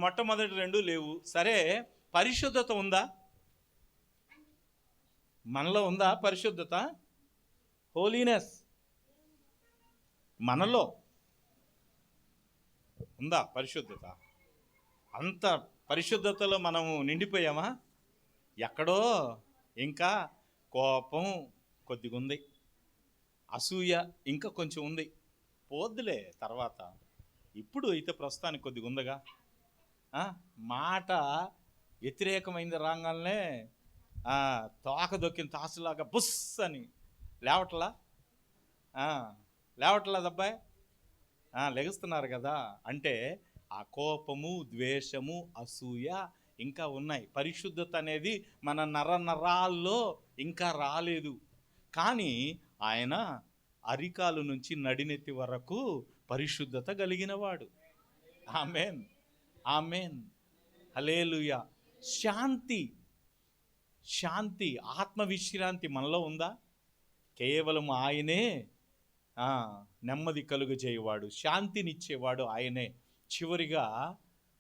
మొట్టమొదటి రెండు లేవు. సరే, పరిశుద్ధత ఉందా? మనలో ఉందా పరిశుద్ధత? హోలీనెస్ మనలో ఉందా పరిశుద్ధత? అంత పరిశుద్ధతలో మనము నిండిపోయామా? ఎక్కడో ఇంకా కోపం కొద్దిగా ఉంది, అసూయ ఇంకా కొంచెం ఉంది, పోద్దులే తర్వాత. ఇప్పుడు అయితే ప్రస్తుతానికి కొద్దిగా ఉందిగా. మాట వ్యతిరేకమైంది రాగానే తోక దొక్కిన తాసులాగా బుస్ అని లేవట్లేదబ్బాయి, లెగుస్తున్నారు కదా. అంటే ఆ కోపము, ద్వేషము, అసూయ ఇంకా ఉన్నాయి. పరిశుద్ధత అనేది మన నరాల్లో ఇంకా రాలేదు. కానీ ఆయన అరికాలు నుంచి నడినెత్తి వరకు పరిశుద్ధత కలిగినవాడు. ఆమేన్, ఆమేన్, హల్లెలూయా. శాంతి, ఆత్మవిశ్రాంతి మనలో ఉందా? కేవలం ఆయనే నెమ్మది కలుగజేయవాడు, శాంతినిచ్చేవాడు ఆయనే. చివరిగా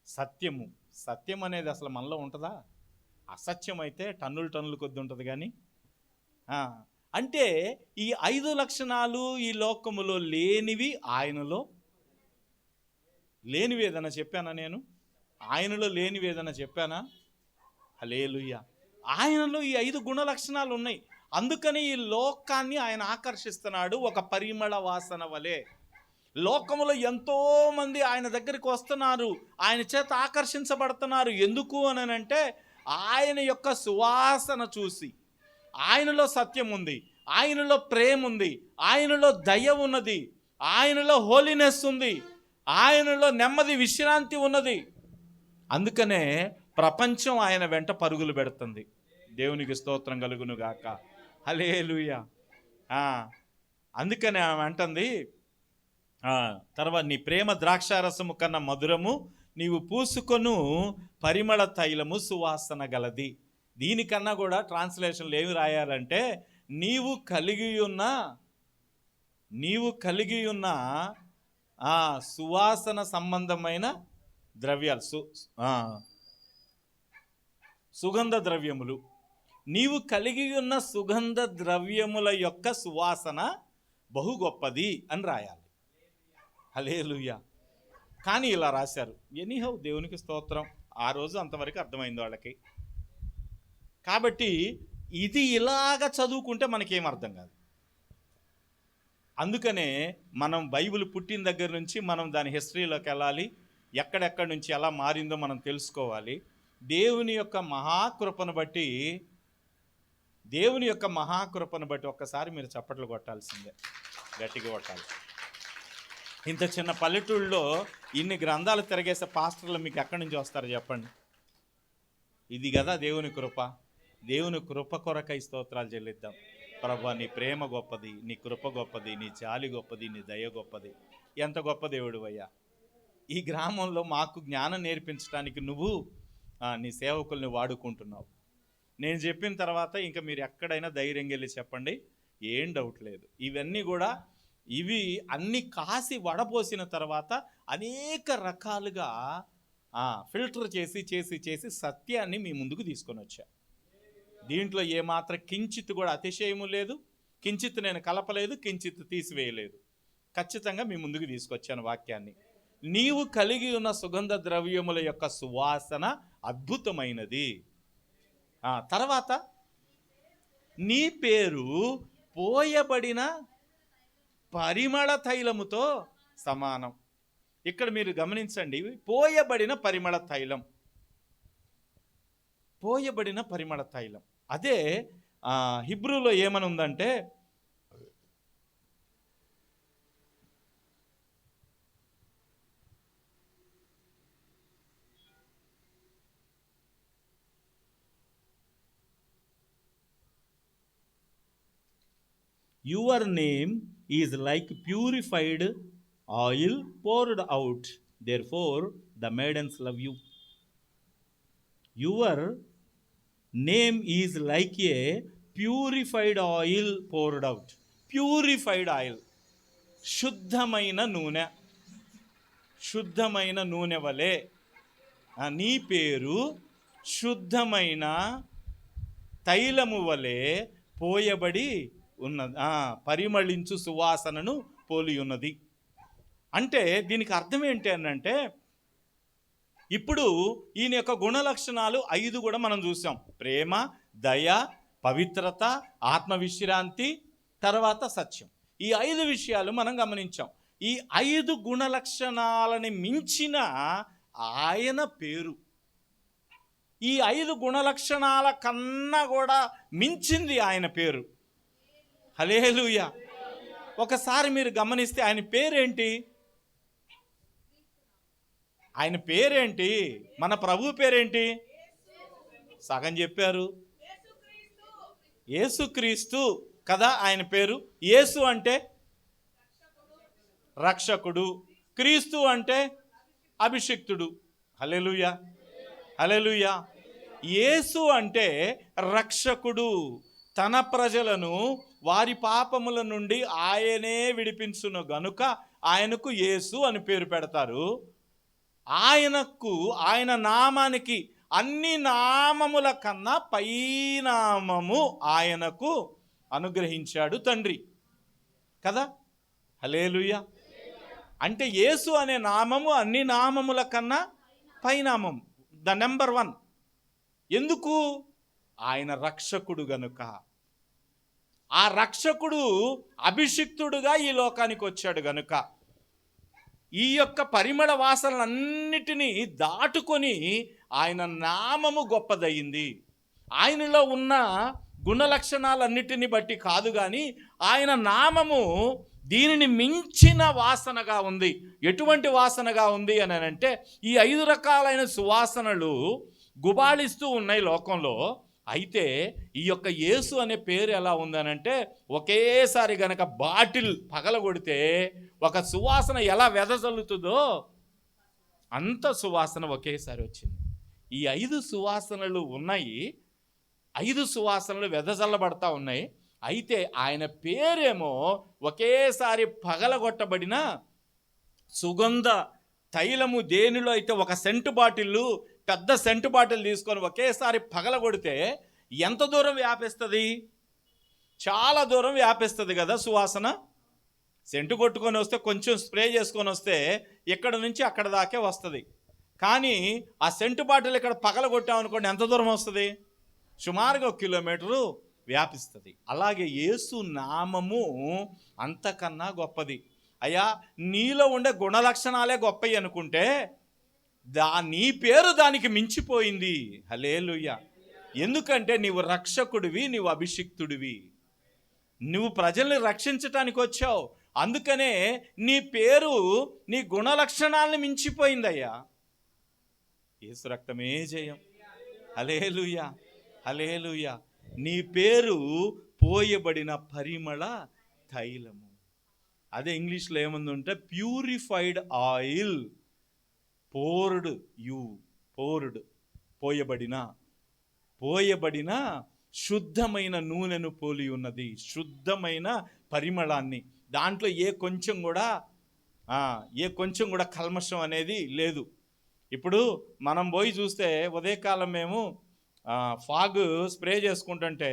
సత్యం అనేది అసలు మనలో ఉంటుందా? అసత్యం అయితే టన్నులు కొద్ది ఉంటుంది. కానీ అంటే ఈ 5 లక్షణాలు ఈ లోకములో లేనివి ఆయనలో లేనివి ఏదైనా చెప్పానా? నేను ఆయనలో లేనివి ఏదైనా చెప్పానా? హల్లెలూయా. ఆయనలో ఈ 5 గుణ లక్షణాలు ఉన్నాయి. అందుకని ఈ లోకాన్ని ఆయన ఆకర్షిస్తున్నాడు ఒక పరిమళ వాసన వలె. లోకములో ఎంతోమంది ఆయన దగ్గరికి వస్తున్నారు, ఆయన చేత ఆకర్షించబడుతున్నారు. ఎందుకు అని అంటే ఆయన యొక్క సువాసన చూసి. ఆయనలో సత్యం ఉంది, ఆయనలో ప్రేమ ఉంది, ఆయనలో దయ ఉన్నది, ఆయనలో హోలీనెస్ ఉంది, ఆయనలో నెమ్మది విశ్రాంతి ఉన్నది. అందుకనే ప్రపంచం ఆయన వెంట పరుగులు పెడుతుంది. దేవునికి స్తోత్రం కలుగును గాక. హల్లెలూయా. అందుకనే ఆమె అంటుంది తర్వాత, నీ ప్రేమ ద్రాక్షారసము కన్నా మధురము, నీవు పూసుకొను పరిమళ తైలము సువాసన గలది. దీనికన్నా కూడా ట్రాన్స్లేషన్లు ఏమి రాయాలంటే, నీవు కలిగి ఉన్న సువాసన సంబంధమైన ద్రవ్యాలు, సుగంధ ద్రవ్యములు, నీవు కలిగి ఉన్న సుగంధ ద్రవ్యముల యొక్క సువాసన బహు గొప్పది అని రాయాలి. హల్లెలూయా. కానీ ఇలా రాశారు. ఎనీహౌ, దేవునికి స్తోత్రం. ఆ రోజు అంతవరకు అర్థమైంది వాళ్ళకి. కాబట్టి ఇది ఇలాగ చదువుకుంటే మనకేం అర్థం కాదు. అందుకనే మనం బైబిల్ పుట్టిన దగ్గర నుంచి మనం దాని హిస్టరీలోకి వెళ్ళాలి. ఎక్కడెక్కడి నుంచి ఎలా మారిందో మనం తెలుసుకోవాలి. దేవుని యొక్క మహాకృపను బట్టి ఒక్కసారి మీరు చప్పట్లు కొట్టాల్సిందే, గట్టిగా కొట్టాలి. ఇంత చిన్న పల్లెటూళ్ళలో ఇన్ని గ్రంథాలు తిరగేసే పాస్టర్లు మీకు ఎక్కడి నుంచి వస్తారు చెప్పండి? ఇది కదా దేవుని కృప. దేవుని కృప కొరకై స్తోత్రాలు చెల్లిద్దాం. ప్రభువా, నీ ప్రేమ గొప్పది, నీ కృప గొప్పది, నీ జాలి గొప్పది, నీ దయ గొప్పది. ఎంత గొప్ప దేవుడు అయ్యా. ఈ గ్రామంలో మాకు జ్ఞానం నేర్పించడానికి నువ్వు నీ సేవకుల్ని వాడుకుంటున్నావు. నేను చెప్పిన తర్వాత ఇంకా మీరు ఎక్కడైనా ధైర్యంగా వెళ్ళి చెప్పండి, ఏం డౌట్ లేదు. ఇవన్నీ కూడా ఇవి అన్ని కాసి వడపోసిన తర్వాత అనేక రకాలుగా ఫిల్టర్ చేసి సత్యాన్ని మీ ముందుకు తీసుకొని వచ్చా. దీంట్లో ఏమాత్రం కించిత్ కూడా అతిశయము లేదు, కించిత్ నేను కలపలేదు, కించిత్ తీసివేయలేదు. ఖచ్చితంగా మీ ముందుకు తీసుకొచ్చాను వాక్యాన్ని. నీవు కలిగి ఉన్న సుగంధ ద్రవ్యముల యొక్క సువాసన అద్భుతమైనది. తర్వాత నీ పేరు పోయబడిన పరిమళ తైలముతో సమానం. ఇక్కడ మీరు గమనించండి, పోయబడిన పరిమళ తైలం. అదే హిబ్రూలో ఏమని ఉందంటే, your name is like purified oil poured out, therefore the maidens love you. Your name is like a purified oil poured out. Purified oil, శుద్ధమైన నూనె వలె నీ పేరు శుద్ధమైన తైలము వలె పోయబడి ఉన్నది, పరిమళించు సువాసనను పోలి ఉన్నది. అంటే దీనికి అర్థం ఏంటి అంటే, ఇప్పుడు ఈయన యొక్క గుణ లక్షణాలు 5 కూడా మనం చూసాం. ప్రేమ, దయ, పవిత్రత, ఆత్మవిశ్రాంతి, తర్వాత సత్యం. ఈ 5 విషయాలు మనం గమనించాం. ఈ 5 గుణ లక్షణాలని మించిన ఆయన పేరు, ఈ 5 గుణ లక్షణాల కన్నా కూడా మించింది ఆయన పేరు. హల్లెలూయా. ఒకసారి మీరు గమనిస్తే ఆయన పేరేంటి? ఆయన పేరేంటి? మన ప్రభు పేరేంటి? సగం చెప్పారు. యేసుక్రీస్తు కదా ఆయన పేరు. యేసు అంటే రక్షకుడు, క్రీస్తు అంటే అభిషిక్తుడు. హల్లెలూయా, హల్లెలూయా. యేసు అంటే రక్షకుడు, తన ప్రజలను వారి పాపముల నుండి ఆయనే విడిపించును గనుక ఆయనకు యేసు అని పేరు పెడతారు. ఆయన నామానికి అన్ని నామముల కన్నా పైనామము ఆయనకు అనుగ్రహించాడు తండ్రి కదా. హల్లెలూయా. అంటే యేసు అనే నామము అన్ని నామముల కన్నా పైనామం, ద నెంబర్ 1. ఎందుకు? ఆయన రక్షకుడు గనుక. ఆ రక్షకుడు అభిషిక్తుడుగా ఈ లోకానికి వచ్చాడు గనుక ఈ యొక్క పరిమళ వాసనలన్నిటినీ దాటుకొని ఆయన నామము గొప్పదయ్యింది. ఆయనలో ఉన్న గుణ లక్షణాలన్నిటిని బట్టి కాదు, కానీ ఆయన నామము దీనిని మించిన వాసనగా ఉంది. ఎటువంటి వాసనగా ఉంది అని అంటే, ఈ 5 రకాలైన సువాసనలు గుబాళిస్తూ ఉన్నాయి లోకంలో. అయితే ఈ యొక్క యేసు అనే పేరు ఎలా ఉందనంటే, ఒకేసారి గనక బాటిల్ పగలగొడితే ఒక సువాసన ఎలా వెదజల్లుతుందో అంత సువాసన ఒకేసారి వచ్చింది. ఈ 5 సువాసనలు ఉన్నాయి, 5 సువాసనలు వెదజల్లబడతా ఉన్నాయి. అయితే ఆయన పేరేమో ఒకేసారి పగలగొట్టబడిన సుగంధ తైలము. దేనిలో అయితే ఒక సెంటు బాటిల్, పెద్ద సెంటు బాటిల్ తీసుకొని ఒకేసారి పగలగొడితే ఎంత దూరం వ్యాపిస్తుంది? చాలా దూరం వ్యాపిస్తుంది కదా సువాసన. సెంటు కొట్టుకొని వస్తే, కొంచెం స్ప్రే చేసుకొని వస్తే ఇక్కడ నుంచి అక్కడ దాకే వస్తుంది. కానీ ఆ సెంటు బాటిల్ ఇక్కడ పగలగొట్టామనుకోండి, ఎంత దూరం వస్తుంది? సుమారుగా 1 కిలోమీటరు వ్యాపిస్తుంది. అలాగే యేసు నామము అంతకన్నా గొప్పది. అయ్యా, నీలో ఉండే గుణ లక్షణాలే గొప్పవి అనుకుంటే నీ పేరు దానికి మించిపోయింది. హల్లెలూయా. ఎందుకంటే నీవు రక్షకుడివి, నీవు అభిషిక్తుడివి, నువ్వు ప్రజల్ని రక్షించటానికి వచ్చావు. అందుకనే నీ పేరు నీ గుణ లక్షణాలను మించిపోయిందయ్యా. యేసు రక్తమే జయం. హల్లెలూయా, హల్లెలూయా. నీ పేరు పోయబడిన పరిమళ తైలము. అదే ఇంగ్లీష్లో ఏముందంటే ప్యూరిఫైడ్ ఆయిల్, పోర్డ్, పోయబడిన శుద్ధమైన నూనెను పోలి ఉన్నది. శుద్ధమైన పరిమళాన్ని, దాంట్లో ఏ కొంచెం కూడా కల్మషం అనేది లేదు. ఇప్పుడు మనం పోయి చూస్తే ఉదయకాలం మేము ఫాగ్ స్ప్రే చేసుకుంటుంటే,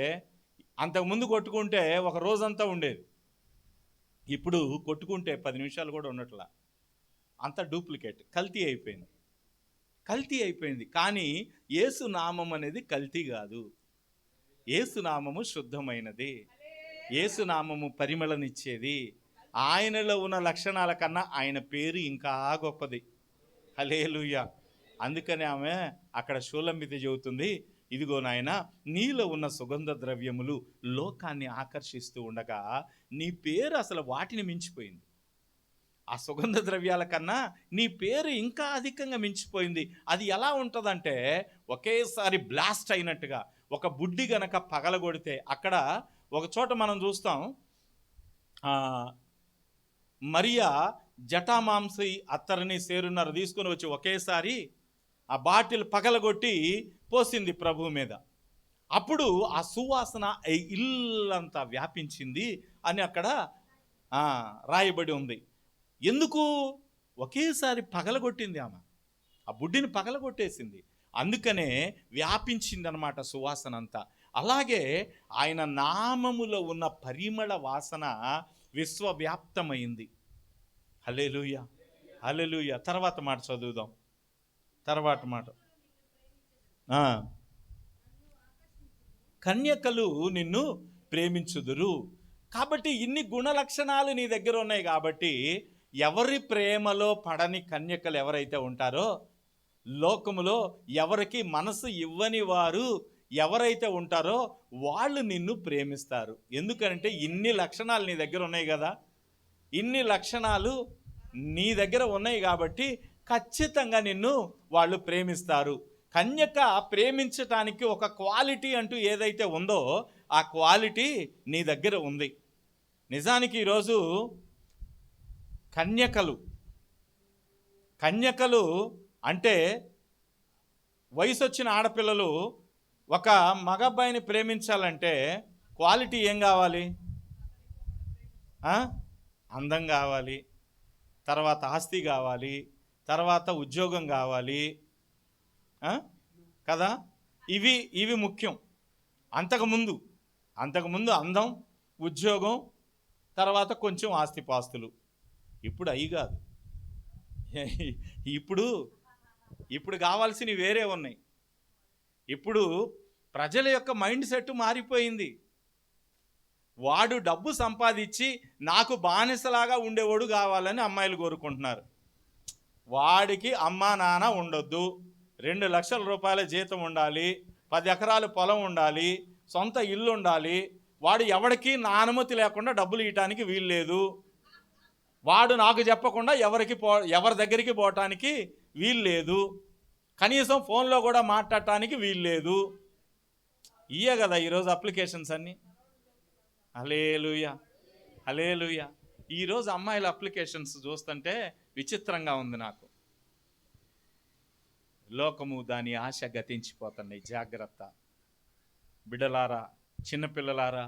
అంతకుముందు కొట్టుకుంటే ఒక రోజంతా ఉండేది. ఇప్పుడు కొట్టుకుంటే 10 నిమిషాలు కూడా ఉండట్లా. అంత డూప్లికేట్, కల్తీ అయిపోయింది. కానీ యేసు నామం అనేది కల్తీ కాదు. యేసు నామము శుద్ధమైనది, యేసు నామము పరిమళనిచ్చేది. ఆయనలో ఉన్న లక్షణాల కన్నా ఆయన పేరు ఇంకా గొప్పది. హల్లెలూయా. అందుకని ఆమె అక్కడ షూలమ్మిత చెబుతుంది, ఇదిగో నాయన, నీలో ఉన్న సుగంధ ద్రవ్యములు లోకాన్ని ఆకర్షిస్తూ ఉండగా నీ పేరు అసలు వాటిని మించిపోయింది. ఆ సుగంధ ద్రవ్యాల కన్నా నీ పేరు ఇంకా అధికంగా మించిపోయింది. అది ఎలా ఉంటుందంటే, ఒకేసారి బ్లాస్ట్ అయినట్టుగా ఒక బుడ్డి గనక పగలగొడితే, అక్కడ ఒక చోట మనం చూస్తాం, మరియా జటామాంసి అత్తరిని సేరున్నర తీసుకొని వచ్చి ఒకేసారి ఆ బాటిల్ పగలగొట్టి పోసింది ప్రభువు మీద. అప్పుడు ఆ సువాసన ఇల్లంతా వ్యాపించింది అని అక్కడ రాయబడి ఉంది. ఎందుకు? ఒకేసారి పగలగొట్టింది ఆమె. ఆ బుడ్డిని పగలగొట్టేసింది. అందుకనే వ్యాపించిందనమాట సువాసన అంతా. అలాగే ఆయన నామములో ఉన్న పరిమళ వాసన విశ్వవ్యాప్తమైంది. హల్లెలూయా, హల్లెలూయా. తర్వాత మాట చదువుదాం. తర్వాత మాట, కన్యకలు నిన్ను ప్రేమించుదురు. కాబట్టి ఇన్ని గుణ లక్షణాలు నీ దగ్గర ఉన్నాయి కాబట్టి ఎవరి ప్రేమలో పడని కన్యకలు ఎవరైతే ఉంటారో, లోకములో ఎవరికి మనసు ఇవ్వని వారు ఎవరైతే ఉంటారో వాళ్ళు నిన్ను ప్రేమిస్తారు. ఎందుకంటే ఇన్ని లక్షణాలు నీ దగ్గర ఉన్నాయి కదా, ఇన్ని లక్షణాలు నీ దగ్గర ఉన్నాయి కాబట్టి ఖచ్చితంగా నిన్ను వాళ్ళు ప్రేమిస్తారు. కన్యక ప్రేమించటానికి ఒక క్వాలిటీ అంటూ ఏదైతే ఉందో ఆ క్వాలిటీ నీ దగ్గర ఉంది. నిజానికి ఈరోజు కన్యకలు అంటే వయసు వచ్చిన ఆడపిల్లలు ఒక మగబ్బాయిని ప్రేమించాలంటే క్వాలిటీ ఏం కావాలి? అందం కావాలి, తర్వాత ఆస్తి కావాలి, తర్వాత ఉద్యోగం కావాలి కదా. ఇవి ముఖ్యం. అంతకుముందు అందం, ఉద్యోగం, తర్వాత కొంచెం ఆస్తిపాస్తులు. ఇప్పుడు అవి కాదు. ఇప్పుడు కావాల్సినవి వేరే ఉన్నాయి. ఇప్పుడు ప్రజల యొక్క మైండ్ సెట్ మారిపోయింది. వాడు డబ్బు సంపాదించి నాకు బానిసలాగా ఉండేవాడు కావాలని అమ్మాయిలు కోరుకుంటున్నారు. వాడికి అమ్మా నాన్న ఉండొద్దు, 2 లక్షల రూపాయల జీతం ఉండాలి, 10 ఎకరాల పొలం ఉండాలి, సొంత ఇల్లు ఉండాలి, వాడు ఎవరికి నా అనుమతి లేకుండా డబ్బులు ఇవ్వటానికి వీల్లేదు, వాడు నాకు చెప్పకుండా ఎవరి దగ్గరికి పోవటానికి వీల్లేదు, కనీసం ఫోన్లో కూడా మాట్లాడటానికి వీల్లేదు. ఇయే కదా ఈరోజు అప్లికేషన్స్ అన్నీ. హల్లెలూయా, హల్లెలూయా. ఈరోజు అమ్మాయిల అప్లికేషన్స్ చూస్తుంటే విచిత్రంగా ఉంది నాకు. లోకము దాని ఆశ గతించిపోతున్నాయి. జాగ్రత్త బిడ్డలారా, చిన్నపిల్లలారా,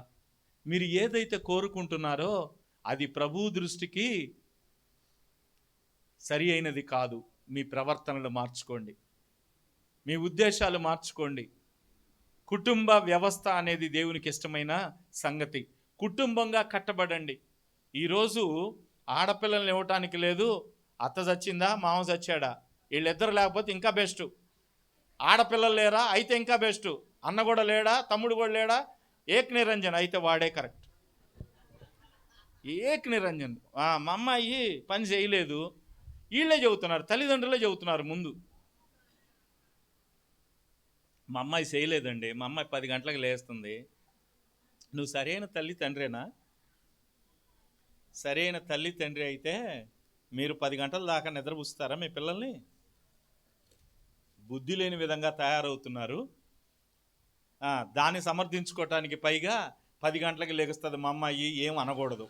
మీరు ఏదైతే కోరుకుంటున్నారో అది ప్రభు దృష్టికి సరి అయినది కాదు. మీ ప్రవర్తనలు మార్చుకోండి, మీ ఉద్దేశాలు మార్చుకోండి. కుటుంబ వ్యవస్థ అనేది దేవునికి ఇష్టమైన సంగతి. కుటుంబంగా కట్టబడండి. ఈరోజు ఆడపిల్లల్ని ఇవ్వటానికి లేదు. అత్త చచ్చిందా, మామ చచ్చాడా, వీళ్ళిద్దరు లేకపోతే ఇంకా బెస్ట్. ఆడపిల్లలు లేరా, అయితే ఇంకా బెస్ట్. అన్న కూడా లేడా, తమ్ముడు కూడా లేడా, ఏక్ నిరంజన్ అయితే వాడే కరెక్ట్. ఏక్ నిరంజన్. మా అమ్మాయి పని చేయలేదు, వీళ్ళే చెబుతున్నారు, తల్లిదండ్రులే చెబుతున్నారు ముందు. మా అమ్మాయి చేయలేదండి, మా అమ్మాయి 10 గంటలకు లేస్తుంది. నువ్వు సరైన తల్లి తండ్రేనా? సరైన తల్లి తండ్రి అయితే మీరు 10 గంటల దాకా నిద్రపుస్తారా మీ పిల్లల్ని? బుద్ధి లేని విధంగా తయారవుతున్నారు. దాన్ని సమర్థించుకోవటానికి పైగా 10 గంటలకి లెగుస్తుంది మా అమ్మాయి, ఏం అనకూడదు.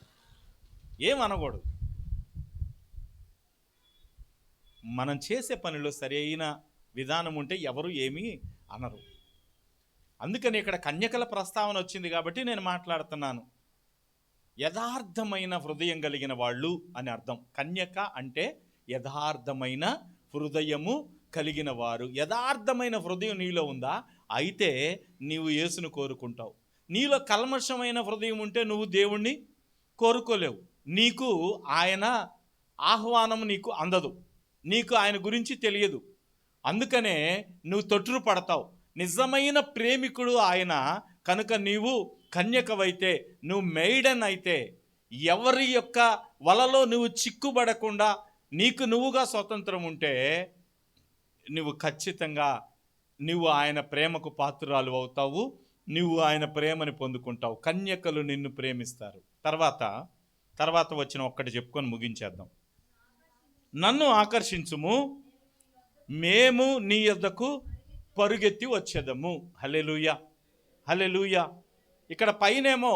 మనం చేసే పనిలో సరైన విధానం ఉంటే ఎవరు ఏమీ అనరు. అందుకని ఇక్కడ కన్యకల ప్రస్తావన వచ్చింది కాబట్టి నేను మాట్లాడుతున్నాను. యథార్థమైన హృదయం కలిగిన వాళ్ళు అని అర్థం. కన్యక అంటే యథార్థమైన హృదయము కలిగిన వారు. యథార్థమైన హృదయం నీలో ఉందా? అయితే నీవు యేసును కోరుకుంటావు. నీలో కల్మషమైన హృదయం ఉంటే నువ్వు దేవుణ్ణి కోరుకోలేవు. నీకు ఆయన ఆహ్వానం నీకు అందదు, నీకు ఆయన గురించి తెలియదు. అందుకనే నువ్వు తొట్టు పడతావు. నిజమైన ప్రేమికుడు ఆయన కనుక నీవు కన్యకవైతే, నువ్వు మెయిడన్ అయితే, ఎవరి యొక్క వలలో నువ్వు చిక్కుబడకుండా నీకు నువ్వుగా స్వతంత్రం ఉంటే నువ్వు ఖచ్చితంగా నువ్వు ఆయన ప్రేమకు పాత్రురాలు అవుతావు. నువ్వు ఆయన ప్రేమని పొందుకుంటావు. కన్యకలు నిన్ను ప్రేమిస్తారు. తర్వాత వచ్చిన ఒక్కటి చెప్పుకొని ముగించేద్దాం. నన్ను ఆకర్షించుము, మేము నీ యొద్దకు పరుగెత్తి వచ్చేదము. హల్లెలూయా, హల్లెలూయా. ఇక్కడ పైనేమో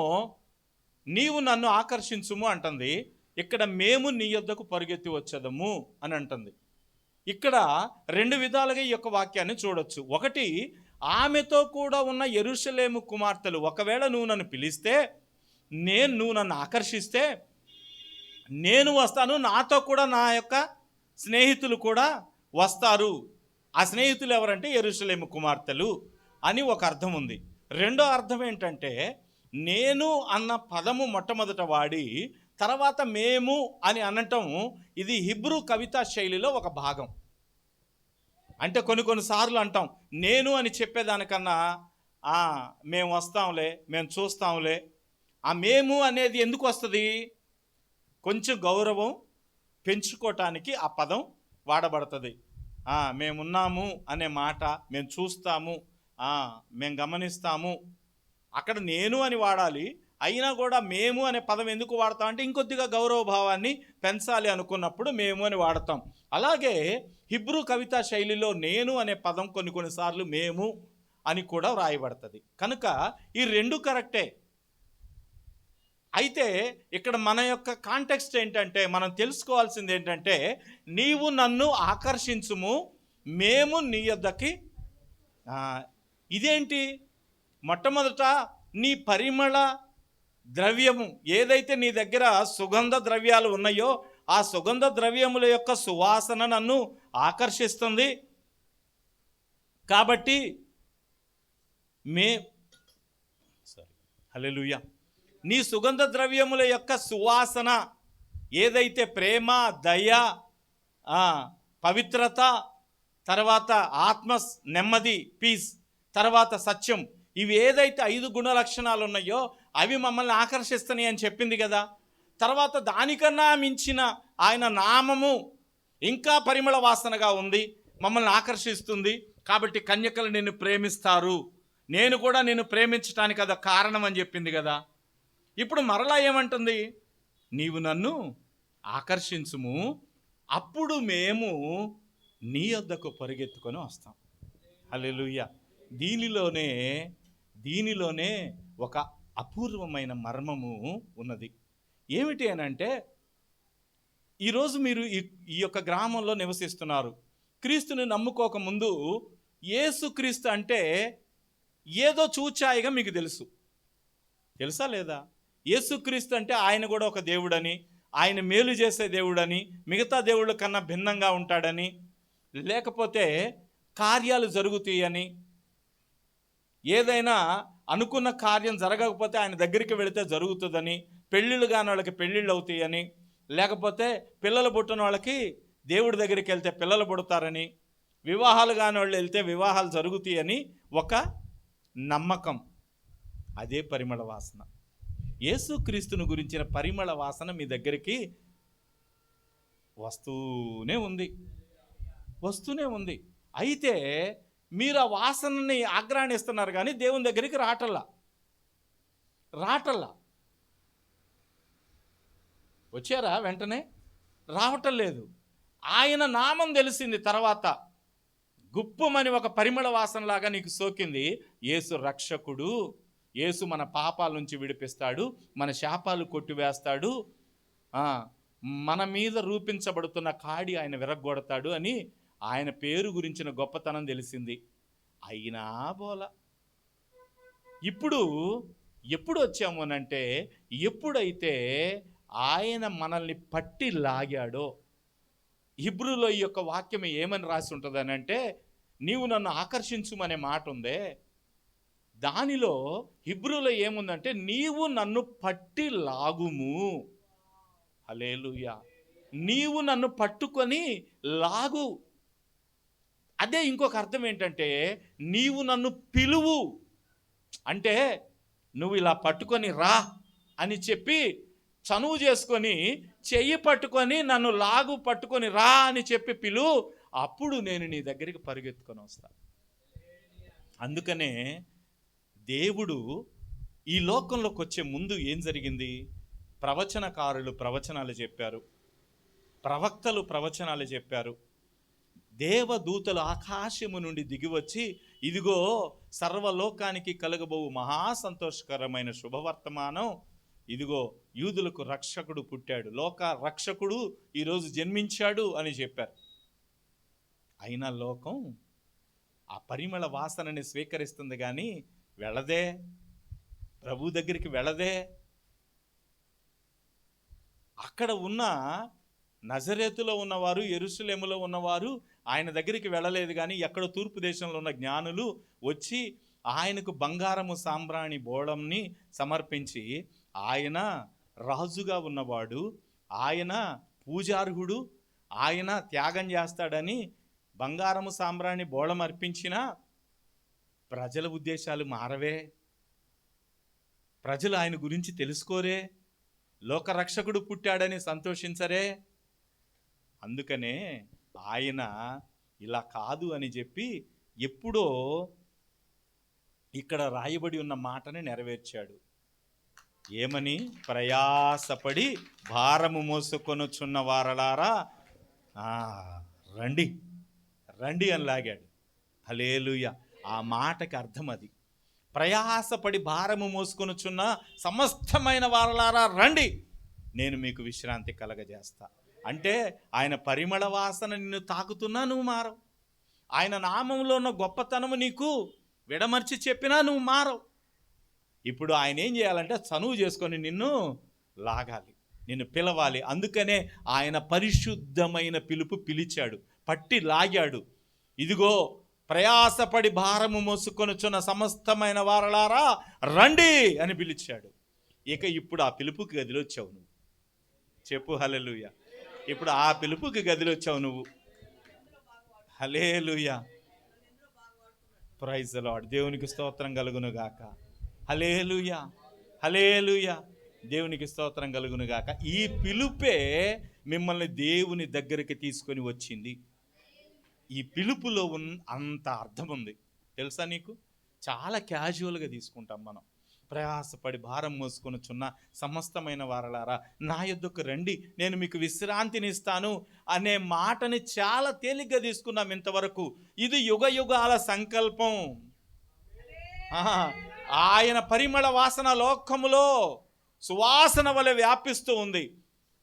నీవు నన్ను ఆకర్షించుము అంటుంది, ఇక్కడ మేము నీ యొద్దకు పరుగెత్తి వచ్చేదము అని అంటుంది. ఇక్కడ 2 విధాలుగా ఈ యొక్క వాక్యాన్ని చూడొచ్చు. ఒకటి, ఆమెతో కూడా ఉన్న యెరూషలేము కుమార్తెలు ఒకవేళ నువ్వు నన్ను పిలిస్తే, నువ్వు నన్ను ఆకర్షిస్తే నేను వస్తాను, నాతో కూడా నా యొక్క స్నేహితులు కూడా వస్తారు. ఆ స్నేహితులు ఎవరంటే యెరూషలేము కుమార్తెలు అని ఒక అర్థం ఉంది. రెండో అర్థం ఏంటంటే, నేను అన్న పదము మొట్టమొదట వాడి తర్వాత మేము అని అనటం, ఇది హిబ్రూ కవితా శైలిలో ఒక భాగం. అంటే కొన్నిసార్లు అంటాం, నేను అని చెప్పేదానికన్నా మేము వస్తాంలే, మేము చూస్తాంలే. ఆ మేము అనేది ఎందుకు వస్తుంది? కొంచెం గౌరవం పెంచుకోవటానికి ఆ పదం వాడబడుతుంది. మేమున్నాము అనే మాట, మేము చూస్తాము, మేము గమనిస్తాము, అక్కడ నేను అని వాడాలి. అయినా కూడా మేము అనే పదం ఎందుకు వాడతాం అంటే ఇంకొద్దిగా గౌరవ భావాన్ని పెంచాలి అనుకున్నప్పుడు మేము అని వాడతాం. అలాగే హిబ్రూ కవితా శైలిలో నేను అనే పదం కొన్నిసార్లు మేము అని కూడా వ్రాయబడుతుంది. కనుక ఈ రెండు కరెక్టే. అయితే ఇక్కడ మన యొక్క కాంటెక్స్ట్ ఏంటంటే, మనం తెలుసుకోవాల్సింది ఏంటంటే, నీవు నన్ను ఆకర్షించుము, మేము నీ యొద్దకి. ఇదేంటి? మొట్టమొదట నీ పరిమళ ద్రవ్యము ఏదైతే నీ దగ్గర సుగంధ ద్రవ్యాలు ఉన్నాయో, ఆ సుగంధ ద్రవ్యముల యొక్క సువాసన నన్ను ఆకర్షిస్తుంది. కాబట్టి హల్లెలూయా, నీ సుగంధ ద్రవ్యముల యొక్క సువాసన ఏదైతే ప్రేమ, దయ, పవిత్రత, తర్వాత ఆత్మ నెమ్మది, పీస్, తర్వాత సత్యం, ఇవి ఏదైతే 5 గుణ లక్షణాలు ఉన్నాయో అవి మమ్మల్ని ఆకర్షిస్తున్నాయి అని చెప్పింది కదా. తర్వాత దానికన్నా మించిన ఆయన నామము ఇంకా పరిమళ వాసనగా ఉంది, మమ్మల్ని ఆకర్షిస్తుంది. కాబట్టి కన్యకలు నిన్ను ప్రేమిస్తారు, నేను కూడా నిన్ను ప్రేమించడానికి అది కారణం అని చెప్పింది కదా. ఇప్పుడు మరలా ఏమంటుంది? నీవు నన్ను ఆకర్షించుము, అప్పుడు మేము నీ వద్దకు పరిగెత్తుకొని వస్తాం. హల్లెలూయా. దీనిలోనే ఒక అపూర్వమైన మర్మము ఉన్నది. ఏమిటి అని అంటే, ఈరోజు మీరు ఈ యొక్క గ్రామంలో నివసిస్తున్నారు. క్రీస్తుని నమ్ముకోకముందు యేసుక్రీస్తు అంటే ఏదో చూచాయిగా మీకు తెలుసా లేదా? యేసుక్రీస్తు అంటే ఆయన కూడా ఒక దేవుడని, ఆయన మేలు చేసే దేవుడని, మిగతా దేవుళ్ళ కన్నా భిన్నంగా ఉంటాడని, లేకపోతే కార్యాలు జరుగుతాయని, ఏదైనా అనుకున్న కార్యం జరగకపోతే ఆయన దగ్గరికి వెళితే జరుగుతుందని, పెళ్ళిళ్ళు కాని వాళ్ళకి పెళ్ళిళ్ళు అవుతాయని, లేకపోతే పిల్లలు పుట్టిన వాళ్ళకి దేవుడి దగ్గరికి వెళ్తే పిల్లలు పుడతారని, వివాహాలు కాని వాళ్ళు వెళ్తే వివాహాలు జరుగుతాయని ఒక నమ్మకం. అదే పరిమళ వాసన. యేసుక్రీస్తుని గురించిన పరిమళ వాసన మీ దగ్గరికి వస్తూనే ఉంది. అయితే మీరు ఆ వాసనని ఆగ్రాణిస్తున్నారు కానీ దేవుని దగ్గరికి రాటల్లా. వచ్చారా? వెంటనే రావటం లేదు. ఆయన నామం తెలిసింది తర్వాత, గుప్పమని ఒక పరిమళ వాసనలాగా నీకు సోకింది. యేసు రక్షకుడు, యేసు మన పాపాల నుంచి విడిపిస్తాడు, మన శాపాలు కొట్టివేస్తాడు, మన మీద రూపించబడుతున్న కాడి ఆయన విరగ్గొడతాడు అని ఆయన పేరు గురించిన గొప్పతనం తెలిసింది. అయినా బోల. ఇప్పుడు ఎప్పుడు వచ్చాము అనంటే, ఎప్పుడైతే ఆయన మనల్ని పట్టి లాగాడో. హిబ్రూలో ఈ యొక్క వాక్యం ఏమని రాసి ఉంటుంది అని అంటే, నీవు నన్ను ఆకర్షించుమనే మాట ఉందే, దానిలో హిబ్రూలో ఏముందంటే, నీవు నన్ను పట్టి లాగుము. హల్లెలూయా. నీవు నన్ను పట్టుకొని లాగు. అదే ఇంకొక అర్థం ఏంటంటే, నీవు నన్ను పిలువు అంటే, నువ్వు ఇలా పట్టుకొని రా అని చెప్పి చనువు చేసుకొని చెయ్యి పట్టుకొని నన్ను లాగు, పట్టుకొని రా అని చెప్పి పిలువు, అప్పుడు నేను నీ దగ్గరికి పరిగెత్తుకొని వస్తాను. అందుకనే దేవుడు ఈ లోకంలోకి వచ్చే ముందు ఏం జరిగింది? ప్రవచనకారులు ప్రవచనాలు చెప్పారు, ప్రవక్తలు ప్రవచనాలు చెప్పారు, దేవదూతలు ఆకాశము నుండి దిగివచ్చి, ఇదిగో సర్వలోకానికి కలగబోవు మహా సంతోషకరమైన శుభవర్తమానం, ఇదిగో యూదులకు రక్షకుడు పుట్టాడు, లోక రక్షకుడు ఈరోజు జన్మించాడు అని చెప్పారు. అయినా లోకం ఆ పరిమళ వాసనని స్వీకరిస్తుంది కానీ వెళ్ళదే, ప్రభు దగ్గరికి వెళ్ళదే. అక్కడ ఉన్న నజరేతులో ఉన్నవారు, యెరూషలేములో ఉన్నవారు ఆయన దగ్గరికి వెళ్ళలేదు, కానీ ఎక్కడో తూర్పు దేశంలో ఉన్న జ్ఞానులు వచ్చి ఆయనకు బంగారము సాంబ్రాణి బోళంని సమర్పించి, ఆయన రాజుగా ఉన్నవాడు, ఆయన పూజార్హుడు, ఆయన త్యాగం చేస్తాడని బంగారము సాంబ్రాణి బోళం అర్పించిన ప్రజల ఉద్దేశాలు మారవే, ప్రజలు ఆయన గురించి తెలుసుకోరే, లోకరక్షకుడు పుట్టాడని సంతోషించరే. అందుకనే ఆయన ఇలా కాదు అని చెప్పి ఎప్పుడో ఇక్కడ రాయబడి ఉన్న మాటని నెరవేర్చాడు. ఏమని? ప్రయాసపడి భారము మోసుకొనుచున్న వారలారా రండి రండి అని లాగాడు. హల్లెలూయా. ఆ మాటకి అర్థం అది. ప్రయాసపడి భారము మోసుకొనుచున్న సమస్తమైన వారలారా రండి, నేను మీకు విశ్రాంతి కలగజేస్తా. అంటే ఆయన పరిమళ వాసన నిన్ను తాకుతున్నా నువ్వు మారవు, ఆయన నామంలో ఉన్న గొప్పతనము నీకు విడమర్చి చెప్పినా నువ్వు మారవు. ఇప్పుడు ఆయన ఏం చేయాలంటే చనువు చేసుకొని నిన్ను లాగాలి, నిన్ను పిలవాలి. అందుకనే ఆయన పరిశుద్ధమైన పిలుపు పిలిచాడు, పట్టి లాగాడు. ఇదిగో ప్రయాసపడి భారము మోసుకొనుచున్న సమస్తమైన వారలారా రండి అని పిలిచాడు. ఇక ఇప్పుడు ఆ పిలుపుకి గదిలోచ్చావు నువ్వు. చెప్పు హల్లెలూయా. ఇప్పుడు ఆ పిలుపుకి గదిలోచ్చావు నువ్వు. హల్లెలూయా. Praise the lord. దేవునికి స్తోత్రం కలుగును గాక. హల్లెలూయా హల్లెలూయా. దేవునికి స్తోత్రం కలుగును గాక. ఈ పిలుపే మిమ్మల్ని దేవుని దగ్గరికి తీసుకొని వచ్చింది. ఈ పిలుపులో అంత అర్థం ఉంది తెలుసా నీకు? చాలా క్యాజువల్గా తీసుకుంటాం మనం. ప్రయాసపడి భారం మోసుకొనుచున్న సమస్తమైన వారలారా నా యొద్దకు రండి, నేను మీకు విశ్రాంతిని ఇస్తాను అనే మాటని చాలా తేలిగ్గా తీసుకున్నాం ఇంతవరకు. ఇది యుగ యుగాల సంకల్పం. ఆయన పరిమళ వాసన లోకములో సువాసన వలె వ్యాపిస్తూ ఉంది.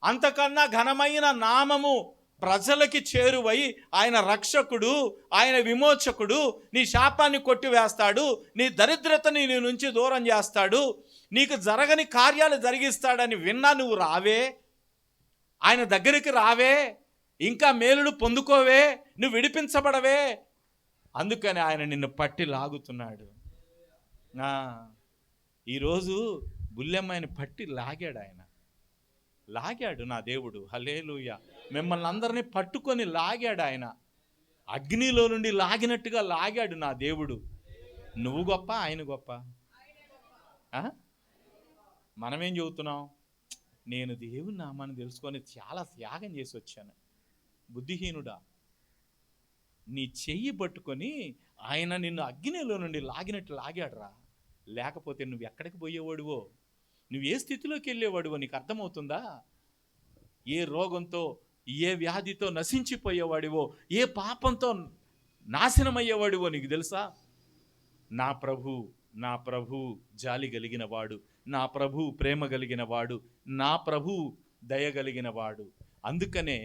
అంతకన్నా ఘనమైన నామము ప్రజలకి చేరువై ఆయన రక్షకుడు, ఆయన విమోచకుడు, నీ శాపాన్ని కొట్టివేస్తాడు, నీ దరిద్రతని నీ నుంచి దూరం చేస్తాడు, నీకు జరగని కార్యాలు జరిగిస్తాడని విన్నా నువ్వు రావే, ఆయన దగ్గరికి రావే, ఇంకా మేలుడు పొందుకోవే, నువ్వు విడిపించబడవే. అందుకని ఆయన నిన్ను పట్టి లాగుతున్నాడు. ఈరోజు బుల్లెమ్మాయిని పట్టి లాగాడు ఆయన, లాగాడు నా దేవుడు. హల్లెలూయా. మిమ్మల్ని అందరినీ పట్టుకొని లాగాడు ఆయన, అగ్నిలో నుండి లాగినట్టుగా లాగాడు నా దేవుడు. నువ్వు గొప్ప, ఆయన గొప్ప? మనమేం చెబుతున్నాం? నేను దేవుని నామాన్ని తెలుసుకొని చాలా త్యాగం చేసి వచ్చాను. బుద్ధిహీనుడా, నీ చెయ్యి పట్టుకొని ఆయన నిన్ను అగ్నిలో నుండి లాగినట్టు లాగాడురా. లేకపోతే నువ్వు ఎక్కడికి పోయేవాడువో, నువ్వు ఏ స్థితిలోకి వెళ్ళేవాడువో నీకు అర్థమవుతుందా? ఏ రోగంతో, ఏ వ్యాధితో నశించిపోయేవాడివో, ఏ పాపంతో నాశనమయ్యేవాడివో నీకు తెలుసా? నా ప్రభు జాలి కలిగిన వాడు, నా ప్రభు ప్రేమ కలిగిన వాడు, నా ప్రభు దయ కలిగిన వాడు. అందుకనే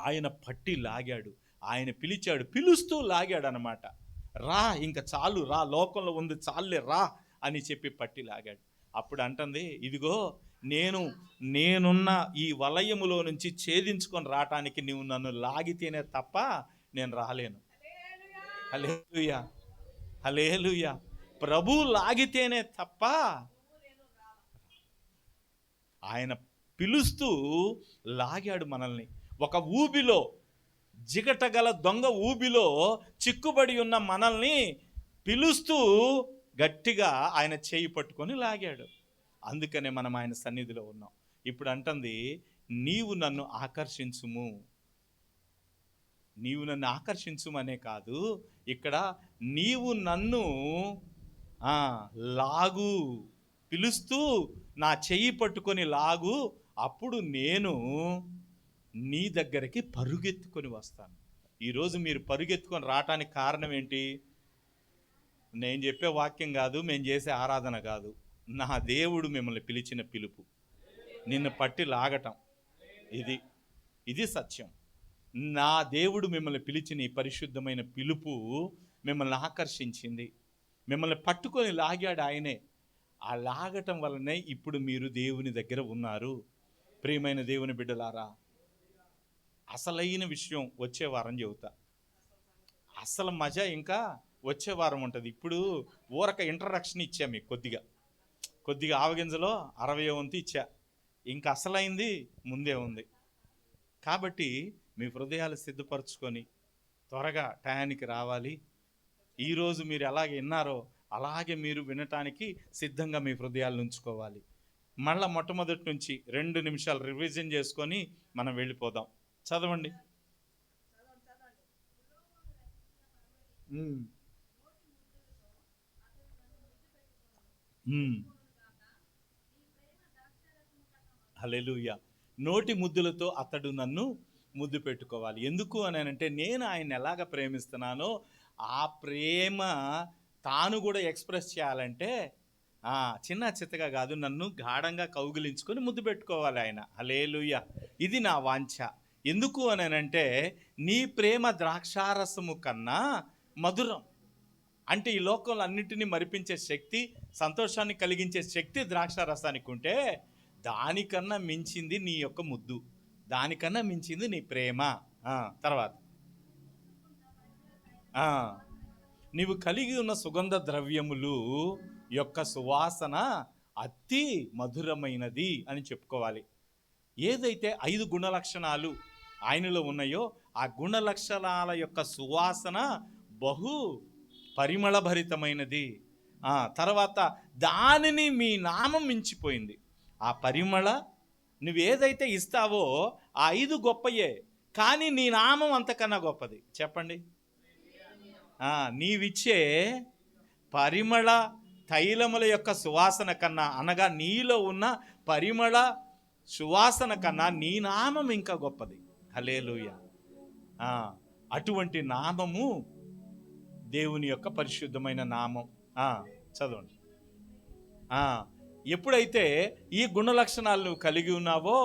ఆయన పట్టి లాగాడు, ఆయన పిలిచాడు, పిలుస్తూ లాగాడు అన్నమాట. రా, ఇంకా చాలు రా, లోకంలో ఉంది చాలులే రా అని చెప్పి పట్టి లాగాడు. అప్పుడు అంటుంది, ఇదిగో నేనున్న ఈ వలయములో నుంచి ఛేదించుకొని రావటానికి నువ్వు నన్ను లాగితేనే తప్ప నేను రాలేను. హల్లెలూయా హల్లెలూయా. ప్రభు లాగితేనే తప్ప. ఆయన పిలుస్తూ లాగాడు మనల్ని. ఒక ఊబిలో, జిగటగల దొంగ ఊబిలో చిక్కుబడి ఉన్న మనల్ని పిలుస్తూ గట్టిగా ఆయన చేయి పట్టుకొని లాగాడు. అందుకనే మనం ఆయన సన్నిధిలో ఉన్నాం. ఇప్పుడు అంటుంది, నీవు నన్ను ఆకర్షించుము. నీవు నన్ను ఆకర్షించుమనే కాదు, ఇక్కడ నీవు నన్ను లాగు, పిలుస్తూ నా చెయ్యి పట్టుకొని లాగు, అప్పుడు నేను నీ దగ్గరికి పరుగెత్తుకొని వస్తాను. ఈరోజు మీరు పరుగెత్తుకొని రావటానికి కారణం ఏంటి? నేను చెప్పే వాక్యం కాదు, మేము చేసే ఆరాధన కాదు, నా దేవుడు మిమ్మల్ని పిలిచిన పిలుపు, నిన్ను పట్టి లాగటం. ఇది సత్యం. నా దేవుడు మిమ్మల్ని పిలిచిన ఈ పరిశుద్ధమైన పిలుపు మిమ్మల్ని ఆకర్షించింది, మిమ్మల్ని పట్టుకొని లాగాడు ఆయనే. ఆ లాగటం వల్లనే ఇప్పుడు మీరు దేవుని దగ్గర ఉన్నారు. ప్రియమైన దేవుని బిడ్డలారా, అసలైన విషయం వచ్చే వారం చెబుతా. అసలు మజా ఇంకా వచ్చే వారం ఉంటుంది. ఇప్పుడు ఊరక ఇంట్రడక్షన్ ఇచ్చా మీకు, కొద్దిగా ఆవగింజలో 60 వంతు ఇచ్చా. ఇంకా అసలైంది ముందే ఉంది. కాబట్టి మీ హృదయాలు సిద్ధపరచుకొని త్వరగా టయానికి రావాలి. ఈరోజు మీరు ఎలాగే విన్నారో అలాగే మీరు వినటానికి సిద్ధంగా మీ హృదయాలు ఉంచుకోవాలి. మళ్ళీ మొట్టమొదటి నుంచి 2 నిమిషాలు రివిజన్ చేసుకొని మనం వెళ్ళిపోదాం. చదవండి. హల్లెలూయా. నోటి ముద్దులతో అతడు నన్ను ముద్దు పెట్టుకోవాలి. ఎందుకు అని అంటే నేను ఆయన ఎలాగ ప్రేమిస్తున్నానో ఆ ప్రేమ తాను కూడా ఎక్స్ప్రెస్ చేయాలంటే చిన్న చిత్తగా కాదు, నన్ను గాఢంగా కౌగిలించుకొని ముద్దు పెట్టుకోవాలి ఆయన. హల్లెలూయా. ఇది నా వాంఛ. ఎందుకు అని అంటే నీ ప్రేమ ద్రాక్షారసము కన్నా మధురం. అంటే ఈ లోకంలో అన్నిటినీ మరిపించే శక్తి, సంతోషాన్ని కలిగించే శక్తి ద్రాక్షారసానికి ఉంటే దానికన్నా మించింది నీ యొక్క ముద్దు, దానికన్నా మించింది నీ ప్రేమ. తర్వాత నీవు కలిగి ఉన్న సుగంధ ద్రవ్యములు యొక్క సువాసన అతి మధురమైనది అని చెప్పుకోవాలి. ఏదైతే 5 గుణలక్షణాలు ఆయనలో ఉన్నాయో ఆ గుణలక్షణాల యొక్క సువాసన బహు పరిమళభరితమైనది. తర్వాత దానిని మీ నామం మించిపోయింది. ఆ పరిమళ నువ్వేదైతే ఇస్తావో ఆ 5 గొప్పయే, కానీ నీ నామం అంతకన్నా గొప్పది. చెప్పండి. నీవిచ్చే పరిమళ తైలముల యొక్క సువాసన కన్నా, అనగా నీలో ఉన్న పరిమళ సువాసన కన్నా నీ నామం ఇంకా గొప్పది. హల్లెలూయా. అటువంటి నామము దేవుని యొక్క పరిశుద్ధమైన నామం. చదవండి. ఎప్పుడైతే ఈ గుణలక్షణాలు నువ్వు కలిగి ఉన్నావో,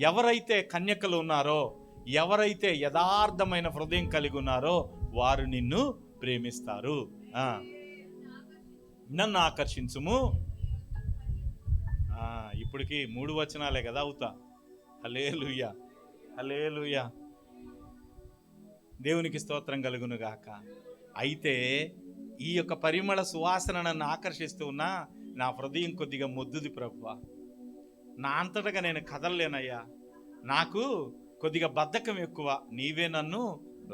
ఎవరైతే కన్యకలు ఉన్నారో, ఎవరైతే యథార్థమైన హృదయం కలిగి ఉన్నారో వారు నిన్ను ప్రేమిస్తారు. నన్ను ఆకర్షించుము. ఇప్పటికి 3 వచనాలే కదా అవుతా. హల్లెలూయా, హల్లెలూయా. దేవునికి స్తోత్రం కలుగును గాక. అయితే ఈ యొక్క పరిమళ సువాసన నన్ను ఆకర్షిస్తూ ఉన్నా నా హృదయం కొద్దిగా మొద్దుది ప్రభువా. నా అంతటగా నేను కదలలేనయ్యా, నాకు కొద్దిగా బద్ధకం ఎక్కువ. నీవే నన్ను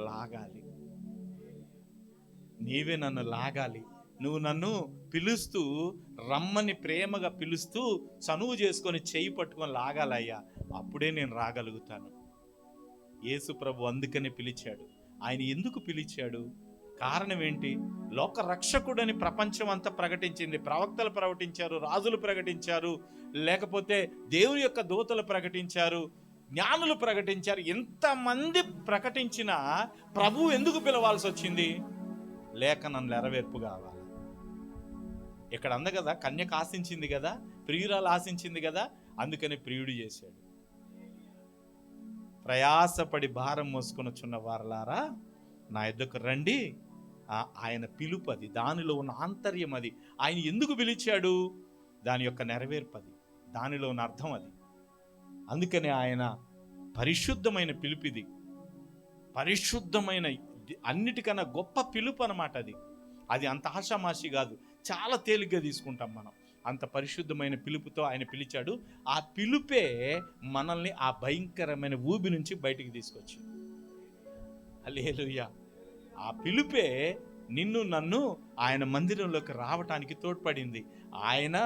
లాగాలి, నీవే నన్ను లాగాలి. నువ్వు నన్ను పిలుస్తూ రమ్మని ప్రేమగా పిలుస్తూ చనువు చేసుకొని చేయి పట్టుకొని లాగాలయ్యా, అప్పుడే నేను రాగలుగుతాను. యేసు ప్రభు అందుకని పిలిచాడు. ఆయన ఎందుకు పిలిచాడు? కారణం ఏంటి? లోక రక్షకుడని ప్రపంచం అంతా ప్రకటించింది. ప్రవక్తలు ప్రకటించారు, రాజులు ప్రకటించారు, లేకపోతే దేవుని యొక్క దూతలు ప్రకటించారు, జ్ఞానులు ప్రకటించారు. ఎంతమంది ప్రకటించినా ప్రభు ఎందుకు పిలవాల్సి వచ్చింది? లేఖనం నెరవేర్పు కావాలి. ఇక్కడ అంద కదా, కన్యక ఆశించింది కదా, ప్రియురాలు ఆశించింది కదా, అందుకని ప్రియుడు చేశాడు. ప్రయాసపడి భారం మోసుకొనుచున్న వారలారా నా యొద్దకు రండి. ఆయన పిలుపు అది, దానిలో ఉన్న ఆంతర్యం అది. ఆయన ఎందుకు పిలిచాడు? దాని యొక్క నెరవేర్పది, దానిలో ఉన్న అర్థం అది. అందుకని ఆయన పరిశుద్ధమైన పిలుపు ఇది, పరిశుద్ధమైన అన్నిటికన్నా గొప్ప పిలుపు అన్నమాట అది. అది అంత ఆషామాషి కాదు, చాలా తేలిగ్గా తీసుకుంటాం మనం. అంత పరిశుద్ధమైన పిలుపుతో ఆయన పిలిచాడు. ఆ పిలుపే మనల్ని ఆ భయంకరమైన ఊబి నుంచి బయటికి తీసుకొచ్చింది. హల్లెలూయా. ఆ పిలుపే నిన్ను నన్ను ఆయన మందిరంలోకి రావటానికి తోడ్పడింది. ఆయన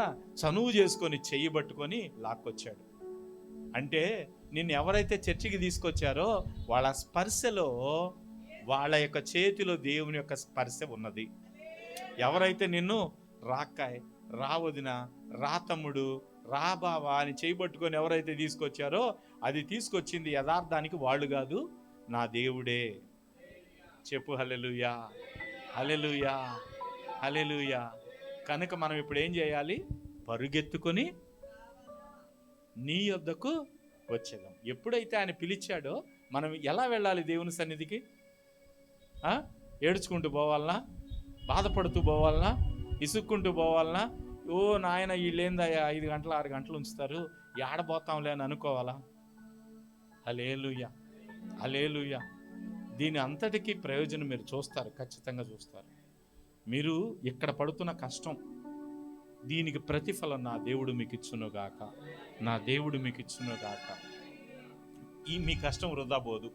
చనువు చేసుకొని చెయ్యబట్టుకొని లాక్కొచ్చాడు. అంటే నిన్ను ఎవరైతే చర్చికి తీసుకొచ్చారో వాళ్ళ స్పర్శలో, వాళ్ళ యొక్క చేతిలో దేవుని యొక్క స్పర్శ ఉన్నది. ఎవరైతే నిన్ను రాక్కాయ్, రావదిన, రా తమ్ముడు, రా బావా అని చేయబట్టుకొని ఎవరైతే తీసుకొచ్చారో అది తీసుకొచ్చింది యథార్థానికి వాళ్ళు కాదు, నా దేవుడే. చెప్పు హల్లెలూయా, హల్లెలూయా, హల్లెలూయా. కనుక మనం ఇప్పుడు ఏం చేయాలి? పరుగెత్తుకొని నీ యొద్దకు వచ్చేదాం. ఎప్పుడైతే ఆయన పిలిచాడో మనం ఎలా వెళ్ళాలి దేవుని సన్నిధికి? ఏడ్చుకుంటూ పోవాలనా? బాధపడుతూ పోవాలనా? ఇసుక్కుంటూ పోవాలనా? ఓ నాయన వీళ్ళేందయ్యా 5 గంటలు 6 గంటలు ఉంచుతారు, ఏడబోతాంలే అని అనుకోవాలా? హల్లెలూయా, హల్లెలూయా. దీని అంతటికీ ప్రయోజనం మీరు చూస్తారు, ఖచ్చితంగా చూస్తారు. మీరు ఇక్కడ పడుతున్న కష్టం, దీనికి ప్రతిఫలం నా దేవుడు మీకు ఇచ్చునుగాక, నా దేవుడు మీకు ఇచ్చునుగాక. మీ కష్టం వృధా పోదు,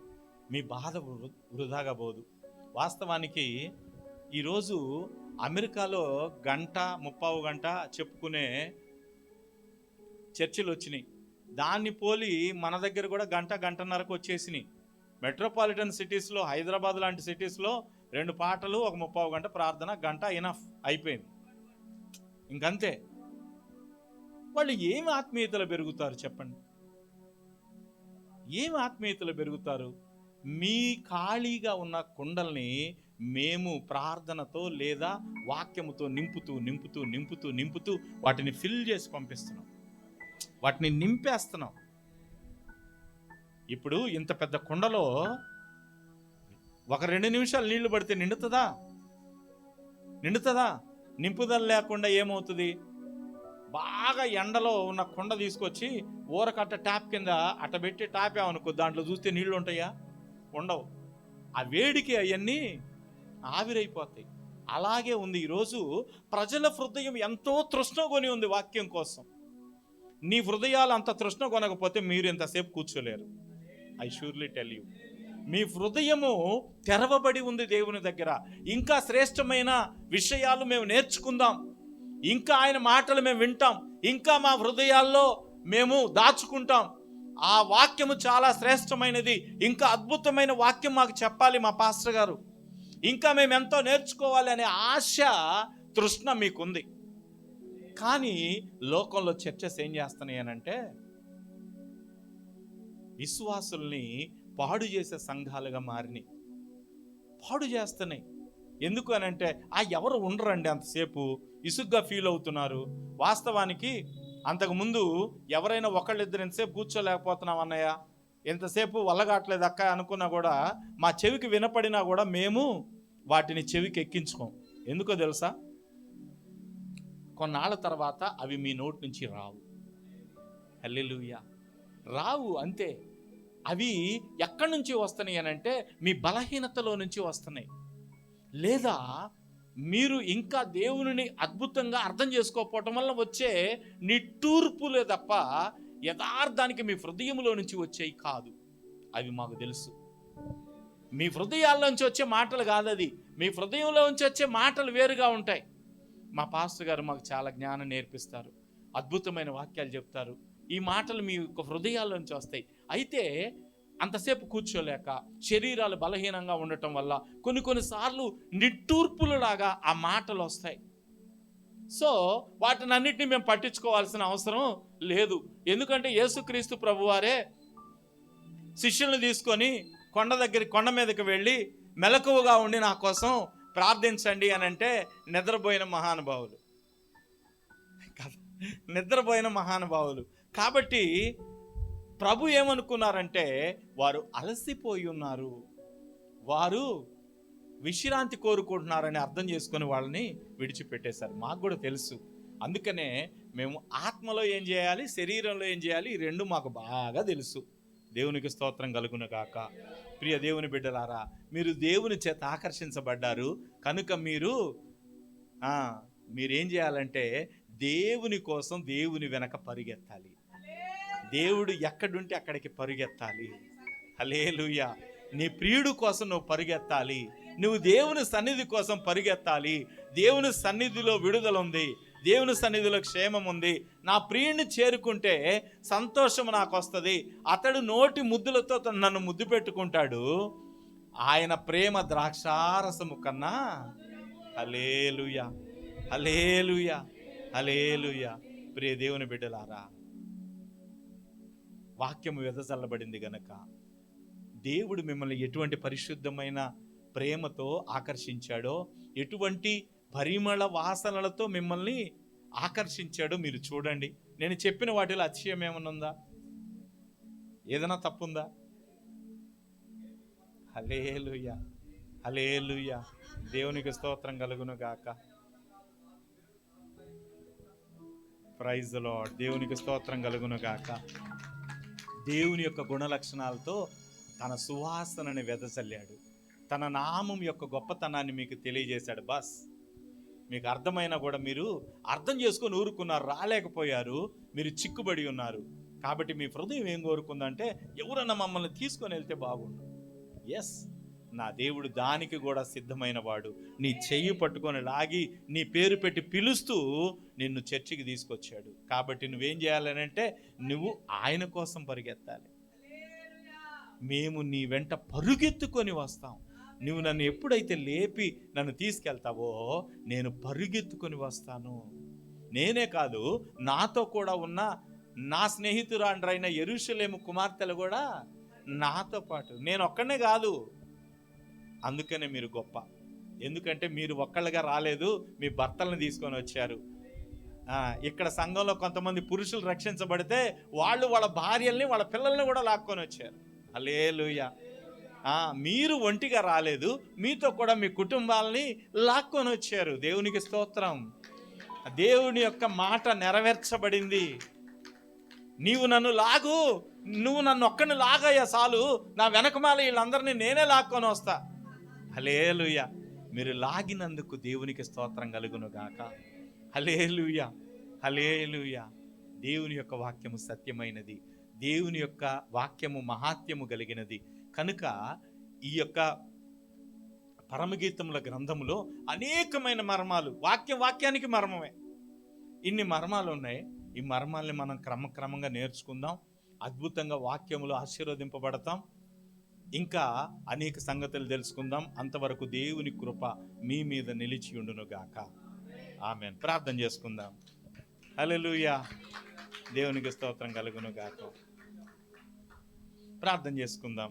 మీ బాధ వృధాగా పోదు. వాస్తవానికి ఈరోజు అమెరికాలో 1:30 గంట చెప్పుకునే చర్చిలు వచ్చినాయి. దాన్ని పోలి మన దగ్గర కూడా 1-1:30కు వచ్చేసినాయి. మెట్రోపాలిటన్ సిటీస్లో, హైదరాబాద్ లాంటి సిటీస్లో 2 పాటలు, 1:30 గంట ప్రార్థన, గంట ఇనఫ్, అయిపోయింది, ఇంకంతే. వాళ్ళు ఏమి ఆత్మీయతలు పెరుగుతారు చెప్పండి? ఏమి ఆత్మీయతలు పెరుగుతారు? మీ ఖాళీగా ఉన్న కుండల్ని మేము ప్రార్థనతో లేదా వాక్యముతో నింపుతూ నింపుతూ నింపుతూ నింపుతూ వాటిని ఫిల్ చేసి పంపిస్తున్నాం, వాటిని నింపేస్తున్నాం. ఇప్పుడు ఇంత పెద్ద కుండలో ఒక 2 నిమిషాలు నీళ్లు పడితే నిండుతుందా? నింపుదల లేకుండా ఏమవుతుంది? బాగా ఎండలో ఉన్న కుండ తీసుకొచ్చి ఊరకట్ట ట్యాప్ కింద అట్టబెట్టి టాపామనుకో, దాంట్లో చూస్తే నీళ్లు ఉంటాయా? ఉండవు. ఆ వేడికి అవన్నీ ఆవిరైపోతాయి. అలాగే ఉంది ఈరోజు ప్రజల హృదయం ఎంతో తృష్ణగొని ఉంది వాక్యం కోసం. నీ హృదయాలు అంత తృష్ణ కొనకపోతే మీరు ఎంతసేపు కూర్చోలేరు. ఐ షూర్లీ టెల్ యూ, మీ హృదయము తెరవబడి ఉంది దేవుని దగ్గర. ఇంకా శ్రేష్టమైన విషయాలు మేము నేర్చుకుందాం, ఇంకా ఆయన మాటలు మేము వింటాం, ఇంకా మా హృదయాల్లో మేము దాచుకుంటాం. ఆ వాక్యము చాలా శ్రేష్టమైనది, ఇంకా అద్భుతమైన వాక్యం మాకు చెప్పాలి మా పాస్టర్ గారు, ఇంకా మేము ఎంతో నేర్చుకోవాలి అనే ఆశ, తృష్ణ మీకుంది. కానీ లోకంలో చర్చస్ ఏం చేస్తున్నాయి అనంటే, విశ్వాసుల్ని పాడు చేసే సంఘాలుగా మారినాయి, పాడు చేస్తున్నాయి. ఎందుకు అనంటే ఎవరు ఉండరండి అంతసేపు, ఇసుగ్గా ఫీల్ అవుతున్నారు. వాస్తవానికి అంతకుముందు ఎవరైనా ఒకళ్ళిద్దరు ఎంతసేపు కూర్చోలేకపోతున్నాం అన్నయ్య, ఎంతసేపు వల్లగాట్లేదు అక్క అనుకున్నా కూడా, మా చెవికి వినపడినా కూడా మేము వాటిని చెవికి ఎక్కించుకోం. ఎందుకో తెలుసా? కొన్నాళ్ళ తర్వాత అవి మీ నోటి నుంచి రావు. హల్లెలూయా, రావు, అంతే. అవి ఎక్కడి నుంచి వస్తున్నాయి అనంటే మీ బలహీనతలో నుంచి వస్తున్నాయి, లేదా మీరు ఇంకా దేవుని అద్భుతంగా అర్థం చేసుకోకపోవటం వల్ల వచ్చే నిట్టూర్పులే తప్ప యథార్థానికి మీ హృదయంలో నుంచి వచ్చేవి కాదు. అవి మాకు తెలుసు. మీ హృదయాల్లోంచి వచ్చే మాటలు కాదు, అది మీ హృదయంలో నుంచి వచ్చే మాటలు వేరుగా ఉంటాయి. మా పాస్టర్ గారు మాకు చాలా జ్ఞానం నేర్పిస్తారు, అద్భుతమైన వాక్యాలు చెప్తారు. ఈ మాటలు మీ యొక్క హృదయాల్లోంచి వస్తాయి. అయితే అంతసేపు కూర్చోలేక శరీరాలు బలహీనంగా ఉండటం వల్ల కొన్నిసార్లు నిట్టూర్పులలాగా ఆ మాటలు వస్తాయి. సో వాటిని అన్నిటిని మేము పట్టించుకోవాల్సిన అవసరం లేదు. ఎందుకంటే యేసుక్రీస్తు ప్రభువారే శిష్యులను తీసుకొని కొండ మీదకి వెళ్ళి మెలకువగా ఉండి నా కోసం ప్రార్థించండి అని అంటే నిద్రపోయిన మహానుభావులు. కాబట్టి ప్రభు ఏమనుకున్నారంటే, వారు అలసిపోయి ఉన్నారు, వారు విశ్రాంతి కోరుకుంటున్నారని అర్థం చేసుకొని వాళ్ళని విడిచిపెట్టేశారు. మాకు కూడా తెలుసు. అందుకనే మేము ఆత్మలో ఏం చేయాలి, శరీరంలో ఏం చేయాలి, ఈ రెండు మాకు బాగా తెలుసు. దేవునికి స్తోత్రం కలుగును గాక. ప్రియ దేవుని బిడ్డలారా, మీరు దేవుని చేత ఆకర్షించబడ్డారు కనుక మీరేం చేయాలంటే దేవుని కోసం దేవుని వెనక పరిగెత్తాలి. దేవుడు ఎక్కడుంటే అక్కడికి పరిగెత్తాలి. హల్లెలూయా. నీ ప్రియుడు కోసం నువ్వు పరిగెత్తాలి, నువ్వు దేవుని సన్నిధి కోసం పరిగెత్తాలి. దేవుని సన్నిధిలో విడుదల ఉంది, దేవుని సన్నిధిలో క్షేమం ఉంది. నా ప్రియుడిని చేరుకుంటే సంతోషం నాకు వస్తుంది. అతడు నోటి ముద్దులతో నన్ను ముద్దు పెట్టుకుంటాడు, ఆయన ప్రేమ ద్రాక్షారసము కన్నా. హల్లెలూయా, హల్లెలూయా, హల్లెలూయా. ప్రియ దేవుని బిడ్డలారా, వాక్యము వెదజల్లబడింది గనక దేవుడు మిమ్మల్ని ఎటువంటి పరిశుద్ధమైన ప్రేమతో ఆకర్షించాడో, ఎటువంటి పరిమళ వాసనలతో మిమ్మల్ని ఆకర్షించాడో మీరు చూడండి. నేను చెప్పిన వాటిలో అతిశయం ఏమన్నా ఉందా? ఏదైనా తప్పుందా? హల్లెలూయా, హల్లెలూయా. దేవునికి స్తోత్రం కలుగును గాక. Praise the lord. దేవునికి స్తోత్రం కలుగును గాక. దేవుని యొక్క గుణ లక్షణాలతో తన సువాసనని వెదజల్లాడు. తన నామం యొక్క గొప్పతనాన్ని మీకు తెలియజేశాడు. బస్ మీకు అర్థమైనా కూడా మీరు అర్థం చేసుకొని ఊరుకున్నారు, రాలేకపోయారు, మీరు చిక్కుబడి ఉన్నారు. కాబట్టి మీ హృదయం ఏం కోరుకుందంటే ఎవరన్నా మమ్మల్ని తీసుకొని వెళ్తే బాగుండు. ఎస్, నా దేవుడు దానికి కూడా సిద్ధమైన వాడు. నీ చెయ్యి పట్టుకొని లాగి నీ పేరు పెట్టి పిలుస్తూ నిన్ను చర్చికి తీసుకొచ్చాడు. కాబట్టి నువ్వేం చేయాలనంటే నువ్వు ఆయన కోసం పరిగెత్తాలి. మేము నీ వెంట పరుగెత్తుకొని వస్తాం. నువ్వు నన్ను ఎప్పుడైతే లేపి నన్ను తీసుకెళ్తావో నేను పరుగెత్తుకొని వస్తాను. నేనే కాదు, నాతో కూడా ఉన్న నా స్నేహితురాండ్రైన యెరూషలేము కుమార్తెలు కూడా నాతో పాటు. నేను ఒక్కనే కాదు. అందుకనే మీరు గొప్ప. ఎందుకంటే మీరు ఒక్కళ్ళగా రాలేదు, మీ భర్తలను తీసుకొని వచ్చారు. ఇక్కడ సంఘంలో కొంతమంది పురుషులు రక్షించబడితే వాళ్ళు వాళ్ళ భార్యల్ని వాళ్ళ పిల్లల్ని కూడా లాక్కొని వచ్చారు. హల్లెలూయా. మీరు ఒంటిగా రాలేదు, మీతో కూడా మీ కుటుంబాలని లాక్కొని వచ్చారు. దేవునికి స్తోత్రం. దేవుని యొక్క మాట నెరవేర్చబడింది. నీవు నన్ను లాగు, నువ్వు నన్ను ఒక్కని లాగయ్యా చాలు, నా వెనకమాల వీళ్ళందరినీ నేనే లాక్కొని వస్తా. హల్లెలూయా. మీరు లాగినందుకు దేవునికి స్తోత్రం కలుగును గాక. హల్లెలూయా, హల్లెలూయా. దేవుని యొక్క వాక్యము సత్యమైనది, దేవుని యొక్క వాక్యము మహాత్యము కలిగినది. కనుక ఈ యొక్క పరమగీతముల గ్రంథములో అనేకమైన మర్మాలు, వాక్యానికి మర్మమే, ఇన్ని మర్మాలు ఉన్నాయి. ఈ మర్మాల్ని మనం క్రమక్రమంగా నేర్చుకుందాం. అద్భుతంగా వాక్యములు ఆశీర్వదింపబడతాం. ఇంకా అనేక సంగతులు తెలుసుకుందాం. అంతవరకు దేవుని కృప మీ మీద నిలిచి ఉండును గాక. ఆమేన్. ప్రార్థన చేసుకుందాం. హల్లెలూయా. దేవునికి స్తోత్రం కలుగును గాక. ప్రార్థన చేసుకుందాం.